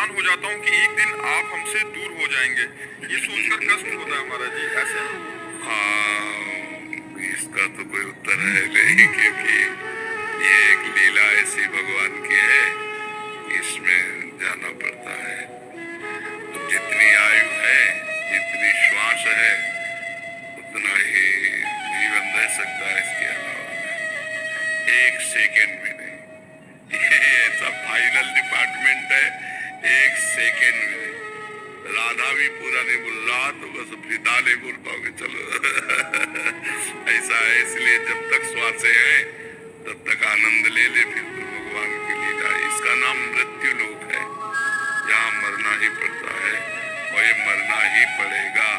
परेशान हो जाता हूँ कि एक दिन आप हमसे दूर हो जाएंगे। ये सोचकर कष्ट होता है महाराज जी। ऐसे हाँ, इसका तो कोई उत्तर है नहीं, क्योंकि ये एक लीला ऐसी भगवान की है, इसमें जाना पड़ता है। जितनी आयु है, जितनी श्वास है, उतना ही जीवन रह सकता है, इसके अलावा एक सेकेंड भी नहीं। ये ऐसा फाइनल डिपार्टमेंट है, एक सेकेंड भी नहीं। राधा भी पूरा नहीं बोल रहा तो बस फिदा नहीं बोल पाओगे, चलो। ऐसा है, इसलिए जब तक श्वासें हैं तब तक आनंद ले ले, फिर तो भगवान की लीला। इसका नाम मृत्यु लोक है, यहाँ मरना ही पड़ता है और ये मरना ही पड़ेगा।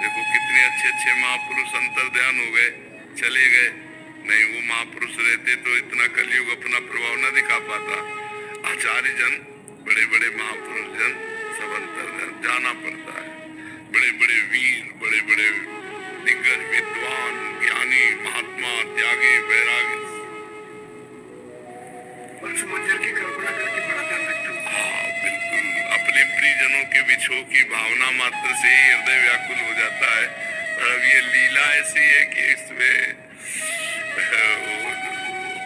देखो कितने अच्छे अच्छे महापुरुष अंतर्ध्यान हो गए, चले गए। नहीं, वो महापुरुष रहते तो इतना कलयुग अपना प्रभाव न दिखा पाता। आचार्य जन, बड़े बड़े महापुरुष जन सब अंतर्ध्यान, जाना पड़ता है। बड़े बड़े वीर, बड़े बड़े दिग्गज विद्वान, ज्ञानी, महात्मा, त्यागी, वैरागी, मंजर की कल्पना करके बड़ा ध्यान रखते हो। हाँ बिल्कुल, अपने प्रियजनों के विछोह की भावना मात्र से ही हृदय व्याकुल हो जाता है। और अब ये लीला ऐसी है कि इसमें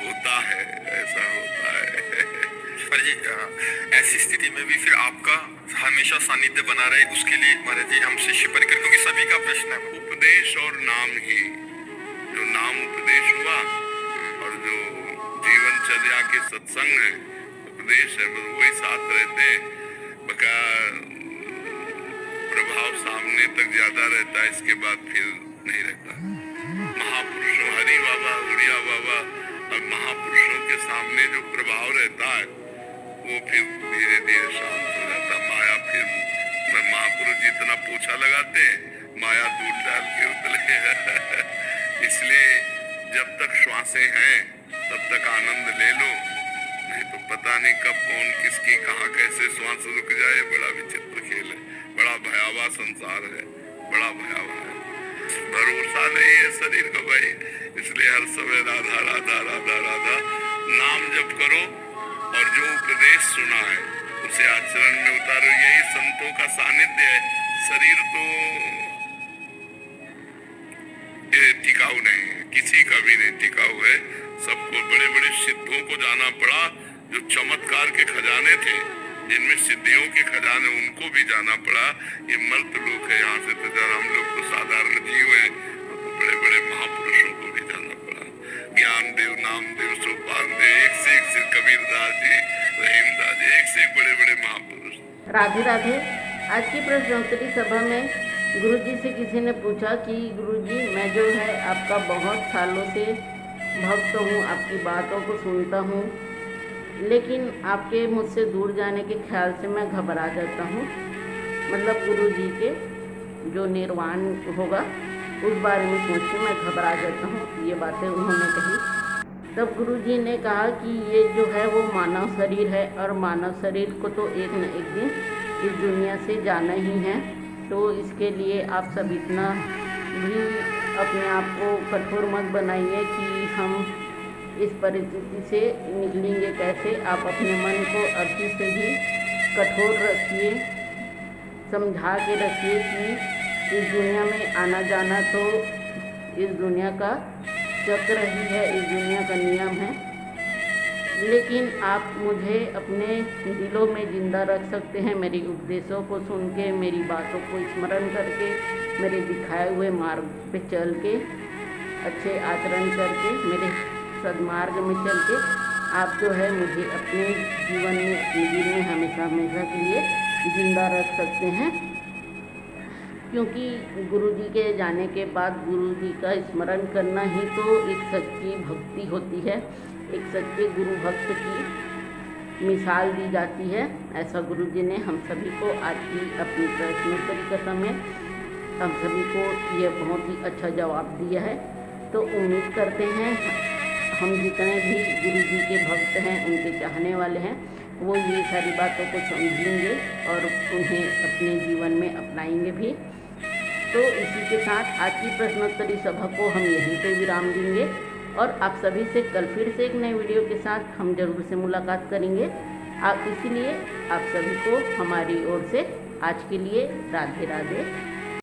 होता है, ऐसा होता है। महाराज जी, ऐसी स्थिति में भी फिर आपका हमेशा सानिध्य बना रहे, उसके लिए महाराज जी हम शिष्य परिकर, क्योंकि सभी का प्रश्न है उपदेश और नाम ही, जो नाम उपदेश हुआ और जो जीवनचर्या के सत्संग है, उपदेश है, बस वही साथ रहते। बका प्रभाव सामने तक ज्यादा रहता है, इसके बाद फिर नहीं रहता। महापुरुषों, हरि बाबा, उड़िया बाबा और महापुरुषों के सामने जो प्रभाव रहता है वो फिर धीरे धीरे शांत हो जाता। माया फिर महापुरुष जितना पोछा लगाते हैं, माया दूध डाल के उतले। इसलिए जब तक श्वासें हैं तब तक आनंद ले लो, नहीं तो पता नहीं कब कौन किसकी कहाँ कैसे श्वास रुक जाए। बड़ा विचित्र खेल है, बड़ा भयावह संसार है, बड़ा भयावह है। भरोसा नहीं है शरीर का भाई, इसलिए हर समय राधा राधा राधा राधा नाम जप करो और जो उपदेश सुना है उसे आचरण में उतारो। यही संतों का सानिध्य है। शरीर तो ये टिकाऊ नहीं है, किसी का भी नहीं टिकाऊ है। सबको, बड़े बड़े सिद्धों को जाना पड़ा, जो चमत्कार के खजाने थे, जिनमें सिद्धियों के खजाने, उनको भी जाना पड़ा। ये मर्त लोग है, यहाँ से तो जरा हम लोग तो साधारण जीव है, तो बड़े बड़े महापुरुषों को भी जाना पड़ा। ज्ञानदेव, नामदेव, सोपान देव, एक से एक श्री कबीरदास जी, रहीमदास जी, एक से एक बड़े बड़े महापुरुष। राधे राधे। आज की प्रश्नोत्तरी सभा में गुरुजी से किसी ने पूछा कि गुरुजी, मैं जो है आपका बहुत सालों से भक्त हूँ, आपकी बातों को सुनता हूँ, लेकिन आपके मुझसे दूर जाने के ख्याल से मैं घबरा जाता हूँ। मतलब गुरुजी के जो निर्वाण होगा उस बारे में सोच के मैं घबरा जाता हूँ, ये बातें उन्होंने कही। तब गुरुजी ने कहा कि ये जो है वो मानव शरीर है और मानव शरीर को तो एक न एक दिन इस दुनिया से जाना ही है। तो इसके लिए आप सब इतना भी अपने आप को कठोर मत बनाइए कि हम इस परिस्थिति से निकलेंगे कैसे। आप अपने मन को अभी से ही कठोर रखिए, समझा के रखिए कि इस दुनिया में आना जाना तो इस दुनिया का चक्र ही है, इस दुनिया का नियम है। लेकिन आप मुझे अपने दिलों में ज़िंदा रख सकते हैं, मेरी उपदेशों को सुन के, मेरी बातों को स्मरण करके, मेरे दिखाए हुए मार्ग पे चल के, अच्छे आचरण करके, मेरे सदमार्ग में चल के आप जो है मुझे अपने जीवन में, अपने दिल में हमेशा हमेशा के लिए ज़िंदा रख सकते हैं। क्योंकि गुरुजी के जाने के बाद गुरुजी का स्मरण करना ही तो एक सच्ची भक्ति होती है, एक सच्चे गुरु भक्त की मिसाल दी जाती है। ऐसा गुरुजी ने हम सभी को आज की अपनी प्रश्नोत्तरी के समय हम सभी को ये बहुत ही अच्छा जवाब दिया है। तो उम्मीद करते हैं हम जितने भी गुरुजी के भक्त हैं, उनके चाहने वाले हैं, वो ये सारी बातों को समझेंगे और उन्हें अपने जीवन में अपनाएंगे भी। तो इसी के साथ आज की प्रश्नोत्तरी सभा को हम यहीं पे विराम देंगे और आप सभी से कल फिर से एक नए वीडियो के साथ हम जरूर से मुलाकात करेंगे। आप इसीलिए आप सभी को हमारी ओर से आज के लिए राधे राधे।